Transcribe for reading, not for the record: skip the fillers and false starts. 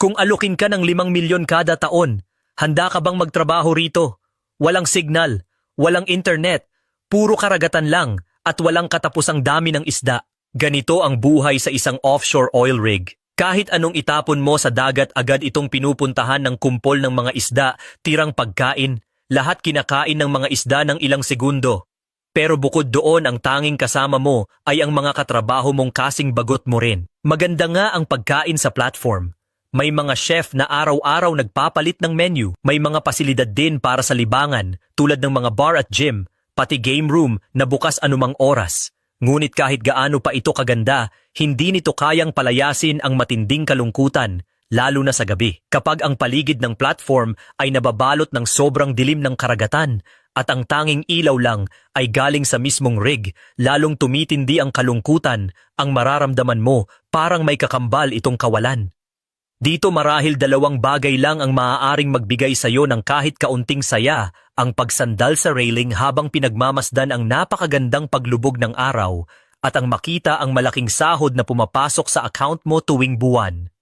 Kung alukin ka ng 5 milyon kada taon, handa ka bang magtrabaho rito? Walang signal, walang internet, puro karagatan lang at walang katapusang dami ng isda. Ganito ang buhay sa isang offshore oil rig. Kahit anong itapon mo sa dagat agad itong pinupuntahan ng kumpol ng mga isda, tirang pagkain, lahat kinakain ng mga isda ng ilang segundo. Pero bukod doon ang tanging kasama mo ay ang mga katrabaho mong kasing bagot mo rin. Maganda nga ang pagkain sa platform. May mga chef na araw-araw nagpapalit ng menu. May mga pasilidad din para sa libangan tulad ng mga bar at gym, pati game room na bukas anumang oras. Ngunit kahit gaano pa ito kaganda, hindi nito kayang palayasin ang matinding kalungkutan, lalo na sa gabi. Kapag ang paligid ng platform ay nababalot ng sobrang dilim ng karagatan at ang tanging ilaw lang ay galing sa mismong rig, lalong tumitindi ang kalungkutan, ang mararamdaman mo parang may kakambal itong kawalan. Dito marahil 2 bagay lang ang maaaring magbigay sa iyo ng kahit kaunting saya, ang pagsandal sa railing habang pinagmamasdan ang napakagandang paglubog ng araw at ang makita ang malaking sahod na pumapasok sa account mo tuwing buwan.